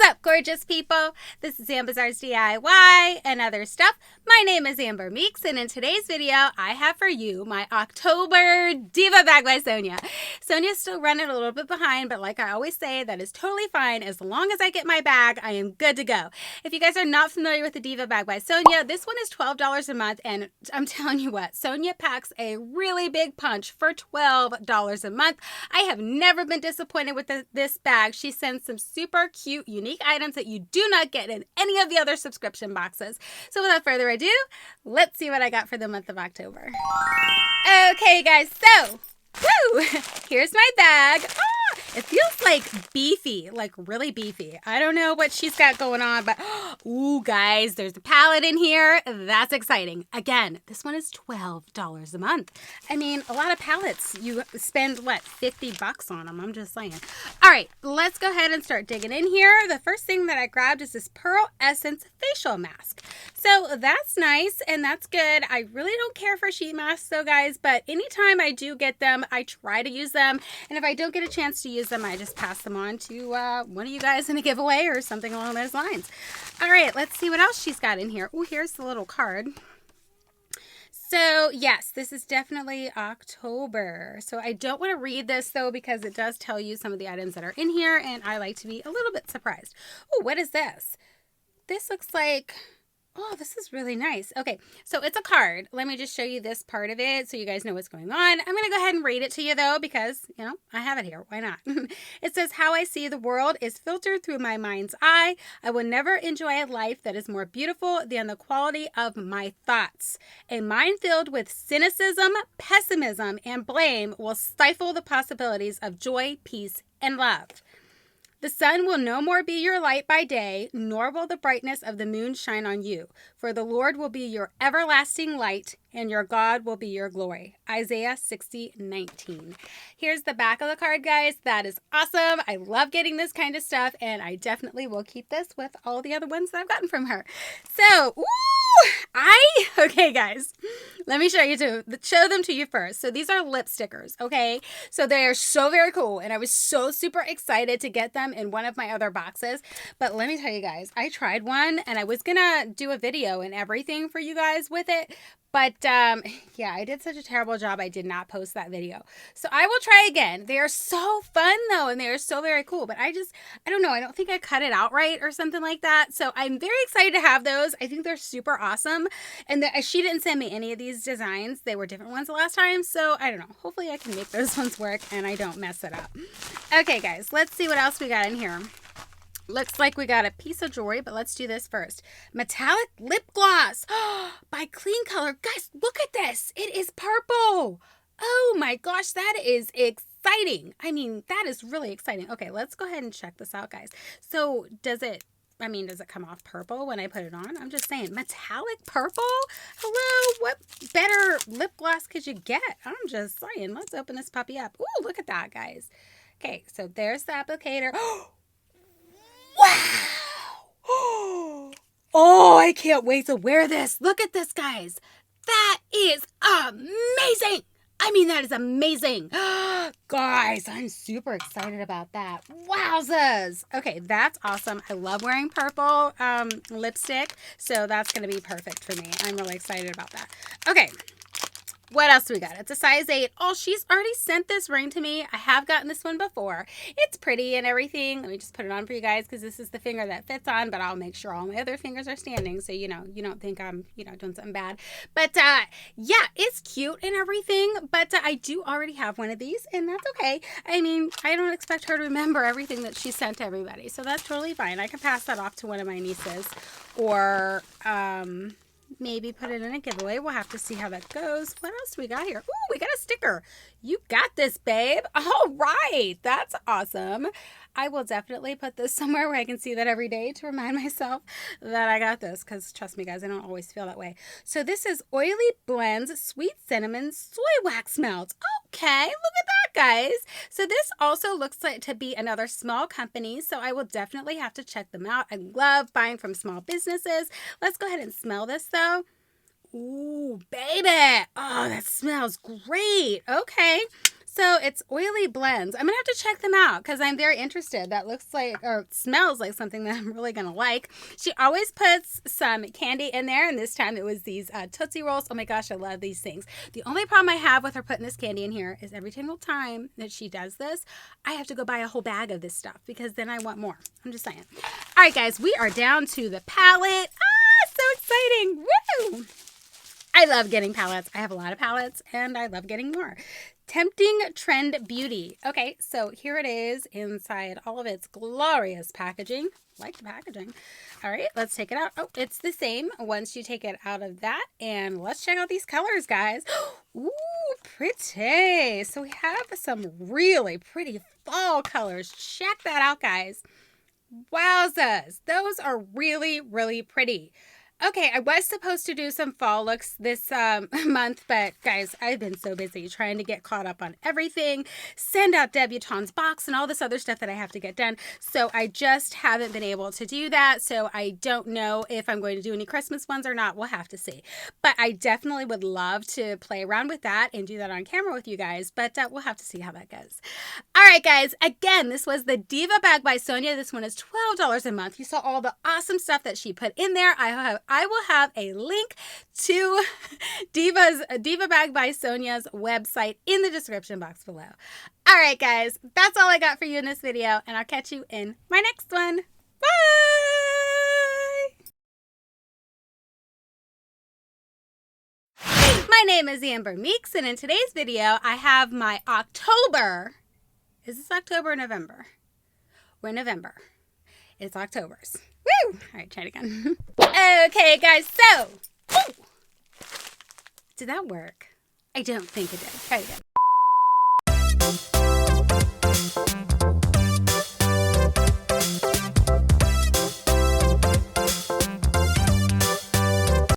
up, gorgeous people? This is Amber's DIY and other stuff. My name is Amber Meeks, and in today's video, I have for you my October Diva bag by Sonya. Sonya's still running a little bit behind, but like I always say, that is totally fine. As long as I get my bag, I am good to go. If you guys are not familiar with the Diva bag by Sonya, this one is $12 a month, and I'm telling you what, Sonya packs a really big punch for $12 a month. I have never been disappointed with this bag. She sends some super cute, unique items that you do not get in any of the other subscription boxes. So without further ado, let's see what I got for the month of October. Okay, guys, so here's my bag. It feels like beefy, like really beefy. I don't know what she's got going on, but ooh, guys, there's a palette in here. That's exciting. Again, this one is $12 a month. I mean, a lot of palettes, you spend, what, 50 bucks on them? I'm just saying. All right, let's go ahead and start digging in here. The first thing that I grabbed is this Pearl Essence facial mask. So that's nice and that's good. I really don't care for sheet masks though, guys, but anytime I do get them, I try to use them. And if I don't get a chance to use them, I just pass them on to one of you guys in a giveaway or something along those lines. All right, let's see what else she's got in here. Oh, here's the little card. So yes, this is definitely October. So I don't want to read this though, because it does tell you some of the items that are in here, and I like to be a little bit surprised. Oh, what is this? This looks like... oh, this is really nice. Okay, so it's a card. Let me just show you this part of it so you guys know what's going on. I'm going to go ahead and read it to you, though, because, you know, I have it here. Why not? It says, "How I see the world is filtered through my mind's eye. I will never enjoy a life that is more beautiful than the quality of my thoughts. A mind filled with cynicism, pessimism, and blame will stifle the possibilities of joy, peace, and love. The sun will no more be your light by day, nor will the brightness of the moon shine on you. For the Lord will be your everlasting light, and your God will be your glory." Isaiah 60:19. Here's the back of the card, guys. That is awesome. I love getting this kind of stuff, and I definitely will keep this with all the other ones that I've gotten from her. So, okay, guys, let me show them to you first. So these are lip stickers, okay? So they are so very cool, and I was so super excited to get them in one of my other boxes. But let me tell you guys, I tried one, and I was gonna do a video and everything for you guys with it. But, yeah, I did such a terrible job. I did not post that video. So I will try again. They are so fun, though, and they are so very cool. But I don't know. I don't think I cut it out right or something like that. So I'm very excited to have those. I think they're super awesome. And she didn't send me any of these designs. They were different ones the last time. So I don't know. Hopefully I can make those ones work and I don't mess it up. Okay, guys, let's see what else we got in here. Looks like we got a piece of jewelry, but let's do this first. Metallic lip gloss by Clean Color. Guys, look at this. It is purple. Oh my gosh, that is exciting. I mean, that is really exciting. Okay, let's go ahead and check this out, guys. So does it come off purple when I put it on? I'm just saying, metallic purple? Hello, what better lip gloss could you get? I'm just saying. Let's open this puppy up. Ooh, look at that, guys. Okay, so there's the applicator. Wow! Oh, I can't wait to wear this. Look at this, guys. That is amazing. I mean, that is amazing. Guys, I'm super excited about that. Wowzers. Okay, that's awesome. I love wearing purple lipstick, so that's going to be perfect for me. I'm really excited about that. Okay. What else do we got? It's a size 8. Oh, she's already sent this ring to me. I have gotten this one before. It's pretty and everything. Let me just put it on for you guys because this is the finger that fits on, but I'll make sure all my other fingers are standing so, you know, you don't think I'm, doing something bad. But, yeah, it's cute and everything, but I do already have one of these, and that's okay. I mean, I don't expect her to remember everything that she sent to everybody, so that's totally fine. I can pass that off to one of my nieces or, maybe put it in a giveaway. We'll have to see how that goes. What else do we got here? Ooh, we got a sticker. You got this, babe. All right. That's awesome. I will definitely put this somewhere where I can see that every day to remind myself that I got this, because trust me, guys, I don't always feel that way. So this is Oily Blends Sweet Cinnamon Soy Wax Melt. Okay, look at that, guys. So this also looks like to be another small company, so I will definitely have to check them out. I love buying from small businesses. Let's go ahead and smell this, though. Ooh, baby. Oh, that smells great. Okay. also, it's oily blends. I'm going to have to check them out because I'm very interested. That looks like, or smells like something that I'm really going to like. She always puts some candy in there, and this time it was these Tootsie Rolls. Oh my gosh, I love these things. The only problem I have with her putting this candy in here is every single time that she does this, I have to go buy a whole bag of this stuff because then I want more. I'm just saying. All right, guys, we are down to the palette. Ah, so exciting. Woo! I love getting palettes. I have a lot of palettes, and I love getting more. Tempting Trend Beauty. Okay, so here it is inside all of its glorious packaging. Like the packaging. All right, let's take it out. Oh, it's the same once you take it out of that. And let's check out these colors, guys. Ooh, pretty. So we have some really pretty fall colors. Check that out, guys. Wowzers. Those are really, really pretty. Okay, I was supposed to do some fall looks this month, but guys, I've been so busy trying to get caught up on everything, send out Debutante's box and all this other stuff that I have to get done. So I just haven't been able to do that. So I don't know if I'm going to do any Christmas ones or not. We'll have to see. But I definitely would love to play around with that and do that on camera with you guys. But we'll have to see how that goes. All right, guys. Again, this was the Diva bag by Sonya. This one is $12 a month. You saw all the awesome stuff that she put in there. I will have a link to Diva bag by Sonya's website in the description box below. All right, guys, that's all I got for you in this video, and I'll catch you in my next one. Bye! My name is Amber Meeks, and in today's video, I have my October. Is this October or November? We're in November. It's October's. Woo! All right, try it again. Okay, guys, so. Ooh, did that work? I don't think it did. Try it again.